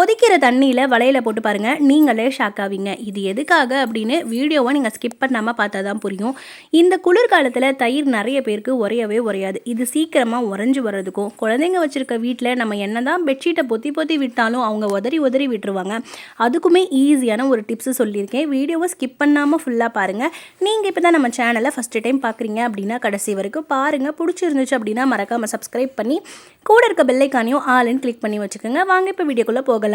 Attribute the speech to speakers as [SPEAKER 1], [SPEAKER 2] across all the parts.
[SPEAKER 1] கொதிக்கிற தண்ணியில் வளையல போட்டு பாருங்கள், நீங்களே ஷாக் ஆவீங்க. இது எதுக்காக அப்படின்னு வீடியோவை நீங்கள் ஸ்கிப் பண்ணாமல் பார்த்தா தான் புரியும். இந்த குளிர்காலத்தில் தயிர் நிறைய பேருக்கு உரையவே உரையாது. இது சீக்கிரமாக உறைஞ்சி வர்றதுக்கும், குழந்தைங்க வச்சுருக்க வீட்டில் நம்ம என்ன தான் பெட்ஷீட்டை பொத்தி பொத்தி விட்டாலும் அவங்க உதறி உதறி விட்டுருவாங்க. அதுக்குமே ஈஸியான ஒரு டிப்ஸு சொல்லியிருக்கேன். வீடியோவை ஸ்கிப் பண்ணாமல் ஃபுல்லாக பாருங்கள். நீங்கள் இப்போ தான் நம்ம சேனலை ஃபஸ்ட்டு டைம் பார்க்குறீங்க அப்படின்னா கடைசி வரைக்கும் பாருங்கள். பிடிச்சிருந்துச்சு அப்படின்னா மறக்காமல் சப்ஸ்கிரைப் பண்ணி கூட இருக்க பெல் ஐகானையும் ஆல்னு கிளிக் பண்ணி வச்சுக்கோங்க. வாங்க இப்போ வீடியோக்குள்ளே போகலாம்.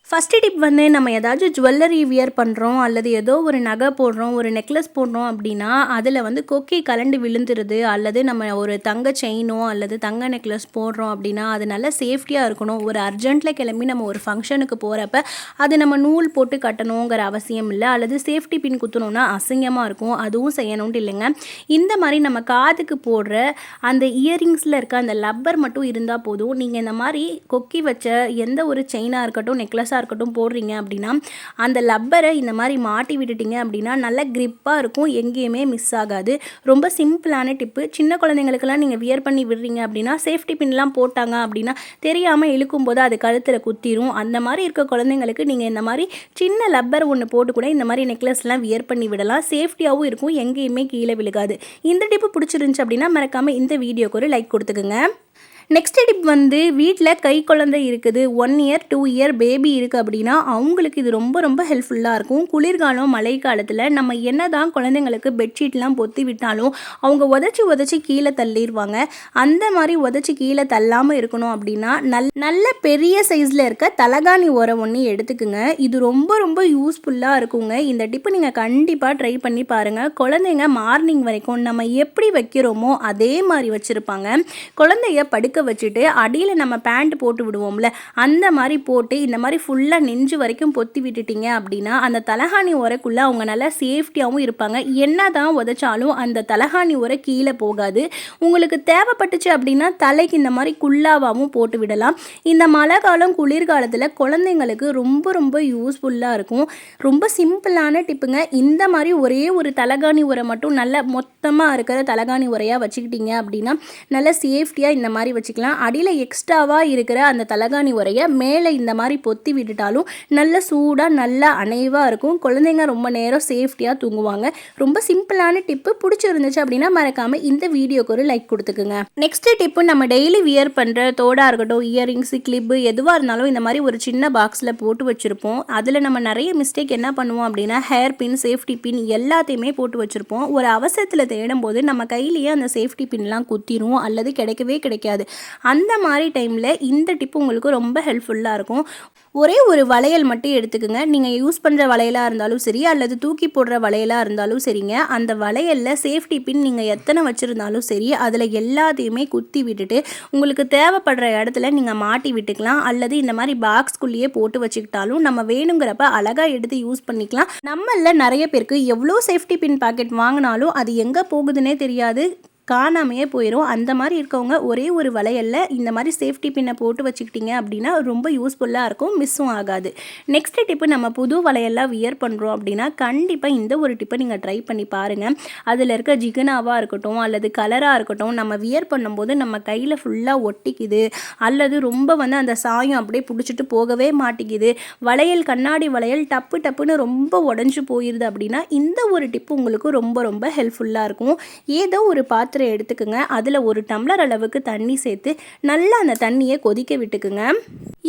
[SPEAKER 1] ஃபஸ்ட்டு டிப் வந்து, நம்ம ஏதாச்சும் ஜுவல்லரி வியர் பண்ணுறோம் அல்லது ஏதோ ஒரு நகை போடுறோம், ஒரு நெக்லஸ் போடுறோம் அப்படின்னா அதில் வந்து கொக்கி கலண்டு விழுந்துருது, அல்லது நம்ம ஒரு தங்க செயினோ அல்லது தங்க நெக்லஸ் போடுறோம் அப்படின்னா அது நல்லா சேஃப்டியாக இருக்கணும். ஒரு அர்ஜென்ட்டில் கிளம்பி நம்ம ஒரு ஃபங்க்ஷனுக்கு போகிறப்ப அது நம்ம நூல் போட்டு கட்டணுங்கிற அவசியம் இல்லை, அல்லது சேஃப்டி பின் குத்தணும்னா அசிங்கமாக இருக்கும், அதுவும் செய்யணும்னு இல்லைங்க. இந்த மாதிரி நம்ம காதுக்கு போடுற அந்த இயரிங்ஸில் இருக்க அந்த லப்பர் மட்டும் இருந்தால் போதும். நீங்கள் இந்த மாதிரி கொக்கி வச்ச எந்த ஒரு செயினாக இருக்கட்டும், நெக்லஸாக இருக்கட்டும் போடுறீங்க அப்படின்னா அந்த லப்பரை இந்த மாதிரி மாட்டி விட்டுட்டீங்க அப்படின்னா நல்ல கிரிப்பாக இருக்கும், எங்கேயுமே மிஸ் ஆகாது. ரொம்ப சிம்பிளான டிப்பு. சின்ன குழந்தைங்களுக்கெல்லாம் நீங்கள் வியர் பண்ணி விடுறீங்க அப்படின்னா சேஃப்டி பின்லாம் போட்டாங்க அப்படின்னா தெரியாமல் இழுக்கும்போது அது கழுத்தில் குத்திரும். அந்த மாதிரி இருக்க குழந்தைங்களுக்கு நீங்கள் இந்த மாதிரி சின்ன லப்பர் ஒன்று போட்டு கூட இந்த மாதிரி நெக்லஸ்லாம் வியர் பண்ணி விடலாம். சேஃப்டியாகவும் இருக்கும், எங்கேயுமே கீழே விழுகாது. இந்த டிப்பு பிடிச்சிருந்துச்சு அப்படின்னா மறக்காமல் இந்த வீடியோக்கு ஒரு லைக் கொடுத்துக்குங்க. நெக்ஸ்ட் டிப் வந்து, வீட்டில் கை குழந்தை இருக்குது, 1 இயர் 2 இயர் பேபி இருக்குது அப்படின்னா அவங்களுக்கு இது ரொம்ப ரொம்ப ஹெல்ப்ஃபுல்லாக இருக்கும். குளிர்காலம் மழை காலத்தில் நம்ம என்ன தான் குழந்தைங்களுக்கு பெட்ஷீட்லாம் பொத்தி விட்டாலும் அவங்க உதச்சி கீழே தள்ளிடுவாங்க. அந்த மாதிரி உதச்சி கீழே தள்ளாமல் இருக்கணும் அப்படின்னா நல்ல பெரிய சைஸில் இருக்க தலகாணி உரம் ஒன்று எடுத்துக்குங்க. இது ரொம்ப ரொம்ப யூஸ்ஃபுல்லாக இருக்குங்க. இந்த டிப்பு நீங்கள் கண்டிப்பாக ட்ரை பண்ணி பாருங்கள். குழந்தைங்க மார்னிங் வரைக்கும் நம்ம எப்படி வைக்கிறோமோ அதே மாதிரி வச்சுருப்பாங்க. குழந்தைய படுக்க வச்சுட்டு அடியில் நம்ம பேண்ட் போட்டு விடுவோம்ல, அந்த மாதிரி போட்டு இந்த மாதிரி ஃபுல்லாக நெஞ்சு வரைக்கும் பொத்தி விட்டுட்டீங்க அப்படின்னா அந்த தலகாணி உரைக்குள்ளே அவங்க நல்லா சேஃப்டியாகவும் இருப்பாங்க. என்ன தான் உதைச்சாலும் அந்த தலகாணி உரை கீழே போகாது. உங்களுக்கு தேவைப்பட்டுச்சு அப்படின்னா தலைக்கு இந்த மாதிரி குல்லாவாகவும் போட்டு விடலாம். இந்த மழை காலம் குளிர்காலத்தில் குழந்தைங்களுக்கு ரொம்ப ரொம்ப யூஸ்ஃபுல்லாக இருக்கும். ரொம்ப சிம்பிளான டிப்புங்க. இந்த மாதிரி ஒரே ஒரு தலகாணி உரை மட்டும் நல்ல மொத்தமாக இருக்கிற தலகாணி உரையாக வச்சுக்கிட்டீங்க அப்படின்னா நல்ல சேஃப்டியாக இந்த மாதிரி வச்சுக்கலாம். அடியில் எக்ஸ்ட்ராவாக இருக்கிற அந்த தலகாணி உரையை மேலே இந்த மாதிரி பொத்தி விட்டுட்டாலும் நல்ல சூடாக நல்லா அணைவாக இருக்கும். குழந்தைங்க ரொம்ப நேரம் சேஃப்டியாக தூங்குவாங்க. ரொம்ப சிம்பிளான டிப்பு. பிடிச்சிருந்துச்சு அப்படின்னா மறக்காமல் இந்த வீடியோக்கு ஒரு லைக் கொடுத்துக்குங்க. நெக்ஸ்ட் டிப்பு, நம்ம டெய்லி வியர் பண்ணுற தோடாக இருக்கட்டும், இயரிங்ஸ், கிளிப்பு எதுவாக இருந்தாலும் இந்த மாதிரி ஒரு சின்ன பாக்ஸில் போட்டு வச்சுருப்போம். அதில் நம்ம நிறைய மிஸ்டேக் என்ன பண்ணுவோம் அப்படின்னா ஹேர் பின், சேஃப்டி பின் எல்லாத்தையுமே போட்டு வச்சுருப்போம். ஒரு அவசரத்தில் தேடும் போது நம்ம கையிலேயே அந்த சேஃப்டி பின்லாம் குத்திரும் அல்லது கிடைக்கவே கிடைக்காது. அந்த மாதிரி டைமில் இந்த டிப்பு உங்களுக்கு ரொம்ப ஹெல்ப்ஃபுல்லாக இருக்கும். ஒரே ஒரு வளையல் மட்டும் எடுத்துக்கோங்க. நீங்கள் யூஸ் பண்ணுற வளையலாக இருந்தாலும் சரி அல்லது தூக்கி போடுற வளையலாக இருந்தாலும் சரிங்க, அந்த வளையலில் சேஃப்டி பின் நீங்கள் எத்தனை வச்சுருந்தாலும் சரி அதில் எல்லாத்தையுமே குத்தி விட்டுட்டு உங்களுக்கு தேவைப்படுற இடத்துல நீங்கள் மாட்டி விட்டுக்கலாம். அல்லது இந்த மாதிரி பாக்ஸ்குள்ளேயே போட்டு வச்சுக்கிட்டாலும் நம்ம வேணுங்கிறப்ப அழகாக எடுத்து யூஸ் பண்ணிக்கலாம். நம்மள நிறைய பேருக்கு எவ்வளோ சேஃப்டி பின் பாக்கெட் வாங்கினாலும் அது எங்கே போகுதுன்னே தெரியாது, காணாமையே போயிடும். அந்த மாதிரி இருக்கவங்க ஒரே ஒரு வளையலில் இந்த மாதிரி சேஃப்டி பின்னை போட்டு வச்சுக்கிட்டிங்க அப்படின்னா ரொம்ப யூஸ்ஃபுல்லாக இருக்கும், மிஸ்ஸும் ஆகாது. நெக்ஸ்ட் டிப்பு, நம்ம புது வளையல்லாம் வியர் பண்ணுறோம் அப்படின்னா கண்டிப்பாக இந்த ஒரு டிப்பை நீங்கள் ட்ரை பண்ணி பாருங்கள். அதில் இருக்க ஜிகனாவாக இருக்கட்டும் அல்லது கலராக இருக்கட்டும், நம்ம வியர் பண்ணும்போது நம்ம கையில் ஃபுல்லாக ஒட்டிக்குது அல்லது ரொம்ப வந்து அந்த சாயம் அப்படியே பிடிச்சிட்டு போகவே மாட்டேங்குது, வளையல் கண்ணாடி வளையல் டப்புன்னு ரொம்ப உடஞ்சி போயிடுது அப்படின்னா இந்த ஒரு டிப்பு உங்களுக்கு ரொம்ப ரொம்ப ஹெல்ப்ஃபுல்லாக இருக்கும். ஏதோ ஒரு எடுத்துக்குங்க. அதில் 1 டம்ளர் அளவுக்கு தண்ணி சேர்த்து நல்லா அந்த தண்ணியை கொதிக்க விட்டுக்குங்க.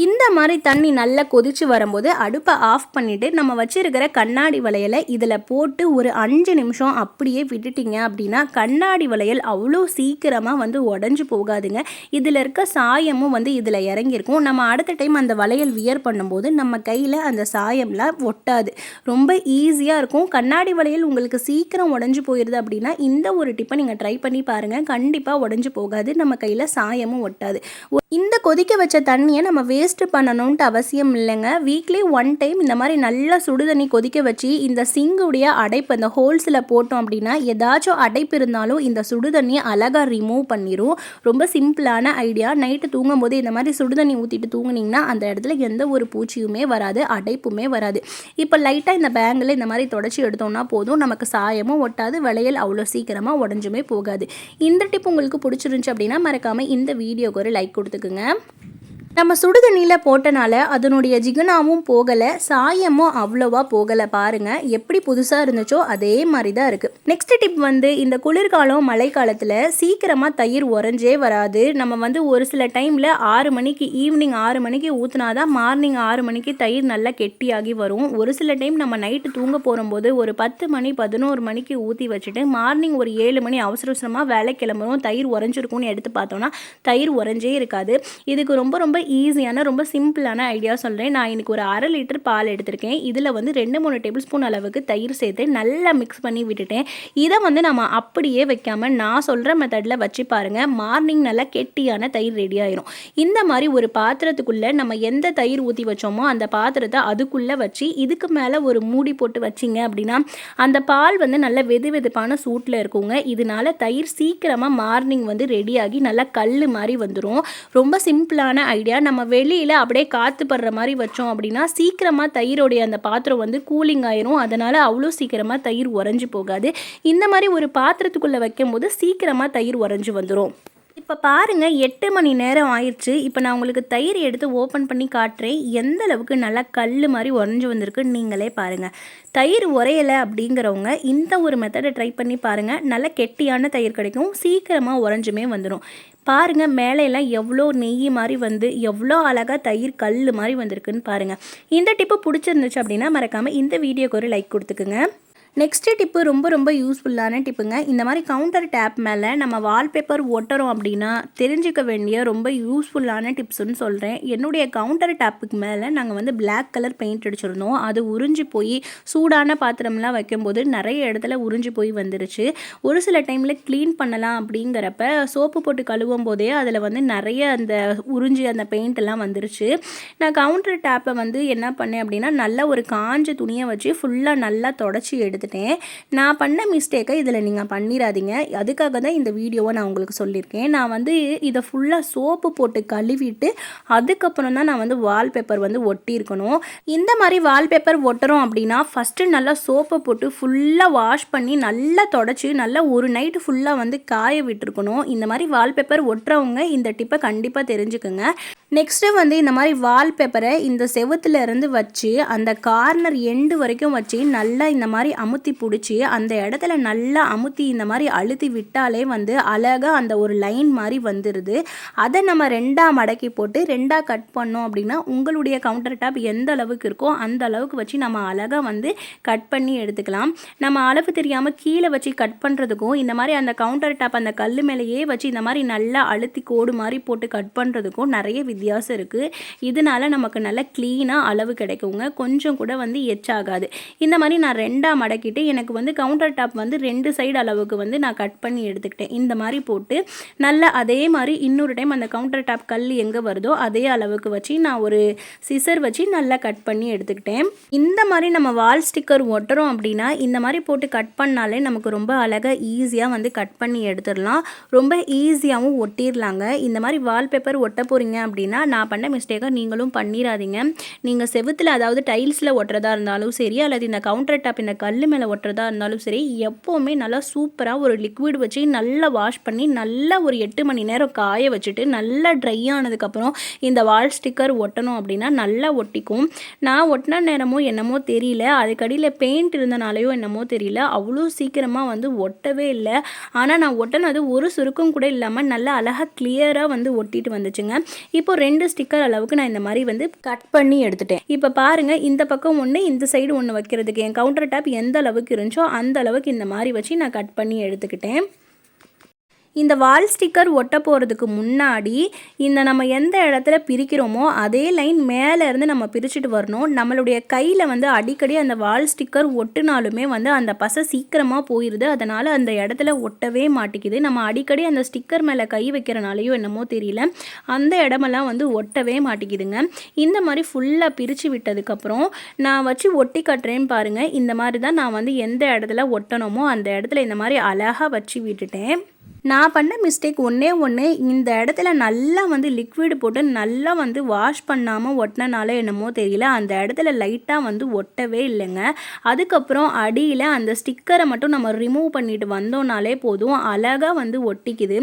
[SPEAKER 1] இந்த மாதிரி தண்ணி நல்லா கொதிச்சு வரும்போது அடுப்பை ஆஃப் பண்ணிவிட்டு நம்ம வச்சிருக்கிற கண்ணாடி வளையலை இதில் போட்டு ஒரு 5 நிமிஷம் அப்படியே விட்டுட்டிங்க அப்படின்னா கண்ணாடி வளையல் அவ்வளோ சீக்கிரமாக வந்து உடஞ்சி போகாதுங்க. இதில் இருக்க சாயமும் வந்து இதில் இறங்கியிருக்கும். நம்ம அடுத்த டைம் அந்த வளையல் வியர் பண்ணும்போது நம்ம கையில் அந்த சாயம்லாம் ஒட்டாது, ரொம்ப ஈஸியாக இருக்கும். கண்ணாடி வளையல் உங்களுக்கு சீக்கிரம் உடஞ்சி போயிடுது அப்படின்னா இந்த ஒரு டிப்பை நீங்கள் ட்ரை பண்ணி பாருங்கள். கண்டிப்பாக உடஞ்சி போகாது, நம்ம கையில் சாயமும் ஒட்டாது. இந்த கொதிக்க வச்ச தண்ணியை நம்ம வேஸ்ட் பண்ணணும்ட்டு அவசியம் இல்லைங்க. வீக்லி 1 டைம் இந்த மாதிரி நல்லா சுடு தண்ணி கொதிக்க வச்சு இந்த சிங்குடைய அடைப்பு அந்த ஹோல்ஸில் போட்டோம் அப்படின்னா ஏதாச்சும் அடைப்பு இருந்தாலும் இந்த சுடு தண்ணியை அழகாக ரிமூவ் பண்ணிடும். ரொம்ப சிம்பிளான ஐடியா. நைட்டு தூங்கும் போது இந்த மாதிரி சுடு தண்ணி ஊற்றிட்டு தூங்குனீங்கன்னா அந்த இடத்துல எந்த ஒரு பூச்சியுமே வராது, அடைப்புமே வராது. இப்போ லைட்டாக இந்த பேங்கில் இந்த மாதிரி தொடச்சி எடுத்தோம்னா போதும், நமக்கு சாயமும் ஒட்டாது, வளையல் அவ்வளோ சீக்கிரமாக உடஞ்சுமே போகாது. இந்த டிப் உங்களுக்கு பிடிச்சிருந்துச்சு அப்படின்னா மறக்காமல் இந்த வீடியோக்கு ஒரு லைக் கொடுத்துக்குங்க. நம்ம சுடுதண்ணியில் போட்டனால அதனுடைய ஜிகனாவும் போகலை, சாயமும் அவ்வளோவா போகலை. பாருங்கள் எப்படி புதுசாக இருந்துச்சோ அதே மாதிரி தான் இருக்குது. நெக்ஸ்ட் டிப் வந்து இந்த குளிர்காலம் மழைக்காலத்தில் சீக்கிரமாக தயிர் உறைஞ்சே வராது. நம்ம வந்து ஒரு சில டைமில் 6 மணிக்கு ஈவினிங் 6 மணிக்கு ஊற்றினாதான் மார்னிங் 6 மணிக்கு தயிர் நல்லா கெட்டியாகி வரும். ஒரு சில டைம் நம்ம நைட்டு தூங்க போகும்போது ஒரு 10 மணி 11 மணிக்கு ஊற்றி வச்சுட்டு மார்னிங் ஒரு 7 மணி அவசரமாக வேலை கிளம்புறோம், தயிர் உறைஞ்சிருக்கும்னு எடுத்து பார்த்தோன்னா தயிர் உறைஞ்சே இருக்காது. இதுக்கு ரொம்ப ஈஸியான ரொம்ப சிம்பிளான ஐடியா சொல்கிறேன். நான் இன்றைக்கி ஒரு 1/2 லிட்டர் பால் எடுத்திருக்கேன். இதில் வந்து 2-3 டேபிள் ஸ்பூன் அளவுக்கு தயிர் சேர்த்து நல்லா மிக்ஸ் பண்ணி விட்டுட்டேன். இதை வந்து நம்ம அப்படியே வைக்காமல் நான் சொல்கிற மெத்தடில் வச்சு பாருங்கள், மார்னிங் நல்லா கெட்டியான தயிர் ரெடி ஆயிரும். இந்த மாதிரி ஒரு பாத்திரத்துக்குள்ளே நம்ம எந்த தயிர் ஊற்றி வச்சோமோ அந்த பாத்திரத்தை அதுக்குள்ளே வச்சு இதுக்கு மேலே ஒரு மூடி போட்டு வச்சிங்க அப்படின்னா அந்த பால் வந்து நல்ல வெதுவெதுப்பான சூட்டில் இருக்குங்க. இதனால தயிர் சீக்கிரமாக மார்னிங் வந்து ரெடியாகி நல்லா கல் மாதிரி வந்துடும். ரொம்ப சிம்பிளான ஐடியா. நம்ம வெளியில் அப்படியே காற்று படுற மாதிரி வச்சோம் அப்படின்னா சீக்கிரமாக தயிரோடைய அந்த பாத்திரம் வந்து கூலிங் ஆயிரும். அதனால் அவ்வளோ சீக்கிரமாக தயிர் உறைஞ்சி போகாது. இந்த மாதிரி ஒரு பாத்திரத்துக்குள்ளே வைக்கும் போது சீக்கிரமாக தயிர் உறைஞ்சி வந்துடும். இப்போ பாருங்கள் 8 மணி நேரம் ஆயிடுச்சு. இப்போ நான் உங்களுக்கு தயிர் எடுத்து ஓப்பன் பண்ணி காட்டுறேன். எந்த அளவுக்கு நல்லா கல் மாதிரி உறைஞ்சி வந்திருக்குன்னு நீங்களே பாருங்கள். தயிர் உரையலை அப்படிங்கிறவங்க இந்த ஒரு மெத்தடை ட்ரை பண்ணி பாருங்கள். நல்ல கெட்டியான தயிர் கிடைக்கும், சீக்கிரமாக உறைஞ்சுமே வந்துடும். பாருங்கள் மேலையெல்லாம் எவ்வளோ நெய் மாதிரி வந்து எவ்வளோ அழகாக தயிர் கல் மாதிரி வந்திருக்குன்னு பாருங்கள். இந்த டிப்பு பிடிச்சிருந்துச்சு அப்படின்னா மறக்காமல் இந்த வீடியோக்கு ஒரு லைக் கொடுத்துக்குங்க. நெக்ஸ்ட் டிப்பு ரொம்ப யூஸ்ஃபுல்லான டிப்புங்க. இந்த மாதிரி கவுண்டர் டேப் மேலே நம்ம வால்பேப்பர் ஒட்டுறோம் அப்படின்னா தெரிஞ்சிக்க வேண்டிய ரொம்ப யூஸ்ஃபுல்லான டிப்ஸ்ன்னு சொல்கிறேன். என்னுடைய கவுண்டர் டேப்புக்கு மேலே நாங்கள் வந்து பிளாக் கலர் பெயிண்ட் அடிச்சிருந்தோம். அது உறிஞ்சி போய் சூடான பாத்திரம்லாம் வைக்கும்போது நிறைய இடத்துல உறிஞ்சி போய் வந்துருச்சு. ஒரு சில டைமில் க்ளீன் பண்ணலாம் அப்படிங்கிறப்ப சோப்பு போட்டு கழுவும் போதே அதில் வந்து நிறைய அந்த உறிஞ்சி அந்த பெயிண்ட் எல்லாம் வந்துருச்சு. நான் கவுண்டர் டேப்பை வந்து என்ன பண்ணேன் அப்படின்னா நல்ல ஒரு காஞ்ச துணியை வச்சு ஃபுல்லாக நல்லா தொடச்சி எடுத்து நான் பண்ண மிஸ்டேக்கை இதில் நீங்கள் பண்ணிடாதீங்க. அதுக்காக தான் இந்த வீடியோவை நான் உங்களுக்கு சொல்லியிருக்கேன். நான் வந்து இதை ஃபுல்லாக சோப்பு போட்டு கழுவிட்டு அதுக்கப்புறம் தான் நான் வந்து வால்பேப்பர் வந்து ஒட்டியிருக்கணும். இந்த மாதிரி வால்பேப்பர் ஒட்டுறோம் அப்படின்னா ஃபஸ்ட்டு நல்லா சோப்பை போட்டு ஃபுல்லாக வாஷ் பண்ணி நல்லா தொடச்சி நல்லா ஒரு நைட்டு ஃபுல்லாக வந்து காய விட்டுருக்கணும். இந்த மாதிரி வால்பேப்பர் ஒட்டுறவங்க இந்த டிப்பை கண்டிப்பாக தெரிஞ்சுக்குங்க. நெக்ஸ்ட்டு வந்து இந்த மாதிரி வால்பேப்பரை இந்த செவுத்துல இருந்து வச்சு அந்த கார்னர் எண்டு வரைக்கும் வச்சு நல்லா இந்த மாதிரி அமுத்தி பிடிச்சி அந்த இடத்துல நல்லா அமுத்தி இந்த மாதிரி அழுத்தி விட்டாலே வந்து அழகாக அந்த ஒரு லைன் மாதிரி வந்துடுது. அதை நம்ம 2ஆக மடக்கி போட்டு 2ஆக கட் பண்ணோம் அப்படின்னா உங்களுடைய கவுண்டர் டாப் எந்த அளவுக்கு இருக்கோ அந்த அளவுக்கு வச்சு நம்ம அழகாக வந்து கட் பண்ணி எடுத்துக்கலாம். நம்ம அளவு தெரியாமல் கீழே வச்சு கட் பண்ணுறதுக்கும் இந்த மாதிரி அந்த கவுண்டர் டாப் அந்த கல் மேலேயே வச்சு இந்த மாதிரி நல்லா அழுத்தி கோடு மாதிரி போட்டு கட் பண்ணுறதுக்கும் நிறைய வித்தியாசம் இருக்குது. இதனால நமக்கு நல்ல க்ளீனாக அளவு கிடைக்குங்க, கொஞ்சம் கூட வந்து எச்சாகாது. இந்த மாதிரி நான் 2ஆக மடக்கிட்டு எனக்கு வந்து கவுண்டர் டாப் வந்து 2 சைடு அளவுக்கு வந்து நான் கட் பண்ணி எடுத்துக்கிட்டேன். இந்த மாதிரி போட்டு நல்லா அதே மாதிரி இன்னொரு டைம் அந்த கவுண்டர் டாப் கல் எங்கே வருதோ அதே அளவுக்கு வச்சு நான் ஒரு சிசர் வச்சு நல்லா கட் பண்ணி எடுத்துக்கிட்டேன். இந்த மாதிரி நம்ம வால் ஸ்டிக்கர் ஒட்டுறோம் அப்படின்னா இந்த மாதிரி போட்டு கட் பண்ணாலே நமக்கு ரொம்ப அழகாக ஈஸியாக வந்து கட் பண்ணி எடுத்துடலாம். ரொம்ப ஈஸியாகவும் ஒட்டிடலாங்க. இந்த மாதிரி வால்பேப்பர் ஒட்ட போகிறீங்க அப்படின்னா நான் பண்ண மிஸ்டேக்காக நீங்களும் பண்ணிடாதீங்க. நீங்கள் செவுத்தில் அதாவது டைல்ஸில் ஒட்டுறதா இருந்தாலும் சரி அல்லது இந்த கவுண்டர் டாப் இந்த கல் மேலே ஒட்டுறதா இருந்தாலும் சரி எப்போவுமே நல்லா சூப்பராக ஒரு லிக்விட் வச்சு நல்லா வாஷ் பண்ணி நல்லா ஒரு 8 மணி நேரம் காய வச்சுட்டு நல்லா ட்ரை ஆனதுக்கப்புறம் இந்த வால் ஸ்டிக்கர் ஒட்டணும் அப்படின்னா நல்லா ஒட்டிக்கும். நான் ஒட்டின நேரமோ என்னமோ தெரியல, அதுக்கடியில் பெயிண்ட் இருந்தனாலையோ என்னமோ தெரியல அவ்வளோ சீக்கிரமாக வந்து ஒட்டவே இல்லை. ஆனால் நான் ஒட்டினது ஒரு சுருக்கம் கூட இல்லாமல் நல்லா அழகாக கிளியராக வந்து ஒட்டிட்டு வந்துச்சுங்க. இப்போ 2 ஸ்டிக்கர் அளவுக்கு நான் இந்த மாதிரி வந்து கட் பண்ணி எடுத்துட்டேன். இப்போ பாருங்கள் இந்த பக்கம் ஒன்று இந்த சைடு ஒன்று வைக்கிறதுக்கு என் கவுண்டர் டாப் எந்த அளவுக்கு இருந்துச்சோ அந்த அளவுக்கு இந்த மாதிரி வச்சு நான் கட் பண்ணி எடுத்துக்கிட்டேன். இந்த வால் ஸ்டிக்கர் ஒட்ட போகிறதுக்கு முன்னாடி இந்த நம்ம எந்த இடத்துல பிரிக்கிறோமோ அதே லைன் மேலே இருந்து நம்ம பிரிச்சுட்டு வரணும். நம்மளுடைய கையில் வந்து அடிக்கடி அந்த வால் ஸ்டிக்கர் ஒட்டுனாலுமே வந்து அந்த பசை சீக்கிரமாக போயிடுது. அதனால் அந்த இடத்துல ஒட்டவே மாட்டேங்குது. நம்ம அடிக்கடி அந்த ஸ்டிக்கர் மேலே கை வைக்கிறனாலையோ என்னமோ தெரியல அந்த இடமெல்லாம் வந்து ஒட்டவே மாட்டேங்குதுங்க. இந்த மாதிரி ஃபுல்லாக பிரித்து விட்டதுக்கப்புறம் நான் வச்சு ஒட்டி கட்டுறேன்னு பாருங்கள். இந்த மாதிரி தான் நான் வந்து எந்த இடத்துல ஒட்டணுமோ அந்த இடத்துல இந்த மாதிரி அழகாக வச்சு விட்டுட்டேன். நான் பண்ண மிஸ்டேக் ஒன்றே ஒன்று, இந்த இடத்துல நல்லா வந்து லிக்விடு போட்டு நல்லா வந்து வாஷ் பண்ணாமல் ஒட்டினால என்னமோ தெரியல, அந்த இடத்துல லைட்டாக வந்து ஒட்டவே இல்லைங்க. அதுக்கப்புறம் அடியில் அந்த ஸ்டிக்கரை மட்டும் நம்ம ரிமூவ் பண்ணிட்டு வந்தோம்னாலே போதும், அழகாக வந்து ஒட்டிக்குது.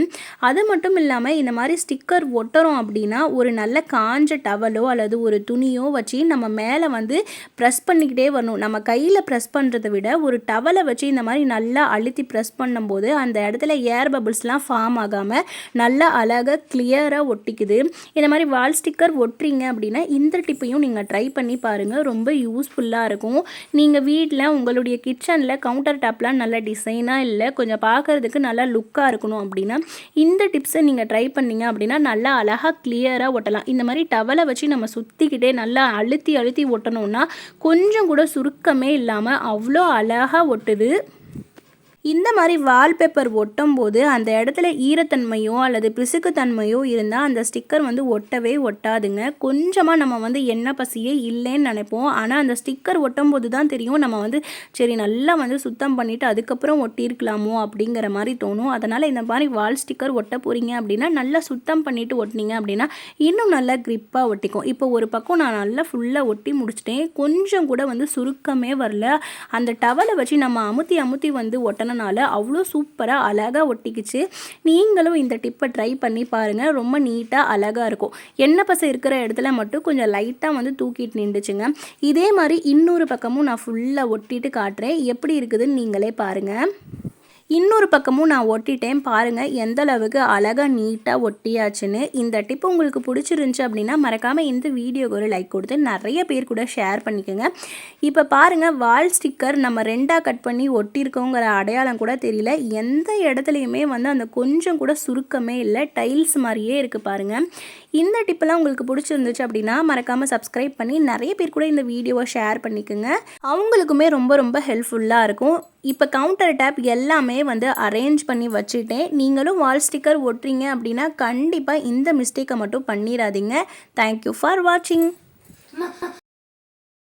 [SPEAKER 1] அது மட்டும் இல்லாமல் இந்த மாதிரி ஸ்டிக்கர் ஒட்டுறோம் அப்படின்னா ஒரு நல்ல காஞ்ச டவலோ அல்லது ஒரு துணியோ வச்சு நம்ம மேலே வந்து ப்ரெஸ் பண்ணிக்கிட்டே வரணும். நம்ம கையில் ப்ரெஸ் பண்ணுறதை விட ஒரு டவலை வச்சு இந்த மாதிரி நல்லா அழுத்தி ப்ரெஸ் பண்ணும்போது அந்த இடத்துல ஏர் பபிள்ஸ்லாம் ஃபார்ம் ஆகாமல் நல்லா அழகாக கிளியராக ஒட்டிக்குது. இந்த மாதிரி வால் ஸ்டிக்கர் ஒட்டுறீங்க அப்படின்னா இந்த டிப்பையும் நீங்கள் ட்ரை பண்ணி பாருங்கள், ரொம்ப யூஸ்ஃபுல்லாக இருக்கும். நீங்கள் வீட்டில் உங்களுடைய கிச்சனில் கவுண்டர் டாப்லாம் நல்ல டிசைனாக இல்லை, கொஞ்சம் பார்க்குறதுக்கு நல்லா லுக்காக இருக்கணும் அப்படின்னா இந்த டிப்ஸை நீங்கள் ட்ரை பண்ணிங்க அப்படின்னா நல்லா அழகாக கிளியராக ஒட்டலாம். இந்த மாதிரி டவலை வச்சு நம்ம சுற்றிக்கிட்டே நல்லா அழுத்தி அழுத்தி ஒட்டணும்னா கொஞ்சம் கூட சுருக்கமே இல்லாமல் அவ்வளோ அழகாக ஒட்டுது. இந்த மாதிரி வால்பேப்பர் ஒட்டும் போது அந்த இடத்துல ஈரத்தன்மையோ அல்லது பிசுக்குத்தன்மையோ இருந்தால் அந்த ஸ்டிக்கர் வந்து ஒட்டவே ஒட்டாதுங்க. கொஞ்சமாக நம்ம வந்து எண்ணெய் பசியே இல்லைன்னு நினைப்போம், ஆனால் அந்த ஸ்டிக்கர் ஒட்டும் போது தான் தெரியும் நம்ம வந்து சரி நல்லா வந்து சுத்தம் பண்ணிவிட்டு அதுக்கப்புறம் ஒட்டியிருக்கலாமோ அப்படிங்கிற மாதிரி தோணும். அதனால் இந்த மாதிரி வால் ஸ்டிக்கர் ஒட்ட போகிறீங்க அப்படின்னா நல்லா சுத்தம் பண்ணிவிட்டு ஒட்டினீங்க அப்படின்னா இன்னும் நல்லா க்ரிப்பாக ஒட்டிக்கும். இப்போ ஒரு பக்கம் நான் நல்லா ஃபுல்லாக ஒட்டி முடிச்சிட்டேன், கொஞ்சம் கூட வந்து சுருக்கமே வரல. அந்த டவலை வச்சு நம்ம அமுத்தி அமுத்தி வந்து ஒட்டணும் அவ்வளோ சூப்பராக அழகாக ஒட்டிக்கிச்சு. நீங்களும் இந்த டிப்பை ட்ரை பண்ணி பாருங்கள், ரொம்ப நீட்டாக அழகாக இருக்கும். எண்ணெய் பசை இருக்கிற இடத்துல மட்டும் கொஞ்சம் லைட்டாக வந்து தூக்கிட்டு நின்றுச்சுங்க. இதே மாதிரி இன்னொரு பக்கமும் நான் ஃபுல்லாக ஒட்டிட்டு காட்டுறேன், எப்படி இருக்குதுன்னு நீங்களே பாருங்கள். இன்னொரு பக்கமும் நான் ஒட்டிட்டேன் பாருங்கள் எந்த அளவுக்கு அழகாக நீட்டாக ஒட்டியாச்சுன்னு. இந்த டிப்பு உங்களுக்கு பிடிச்சிருந்துச்சி அப்படின்னா மறக்காமல் இந்த வீடியோக்கு ஒரு லைக் கொடுத்து நிறைய பேர் கூட ஷேர் பண்ணிக்கோங்க. இப்போ பாருங்கள் வால் ஸ்டிக்கர் நம்ம ரெண்டாக கட் பண்ணி ஒட்டியிருக்கோங்கிற அடையாளம் கூட தெரியல, எந்த இடத்துலையுமே வந்து அந்த கொஞ்சம் கூட சுருக்கமே இல்லை, டைல்ஸ் மாதிரியே இருக்குது பாருங்கள். இந்த டிப்பெல்லாம் உங்களுக்கு பிடிச்சிருந்துச்சு அப்படின்னா மறக்காமல் சப்ஸ்கிரைப் பண்ணி நிறைய பேர் கூட இந்த வீடியோவை ஷேர் பண்ணிக்கோங்க, அவங்களுக்குமே ரொம்ப ரொம்ப ஹெல்ப்ஃபுல்லாக இருக்கும். இப்போ கவுண்டர் டாப் எல்லாமே வந்து அரேஞ்ச் பண்ணி வச்சுட்டேன். நீங்களும் வால் ஸ்டிக்கர் ஒட்டுறீங்க அப்படின்னா கண்டிப்பாக இந்த மிஸ்டேக்கை மட்டும் பண்ணிடாதீங்க. தேங்க்யூ ஃபார் வாட்சிங்.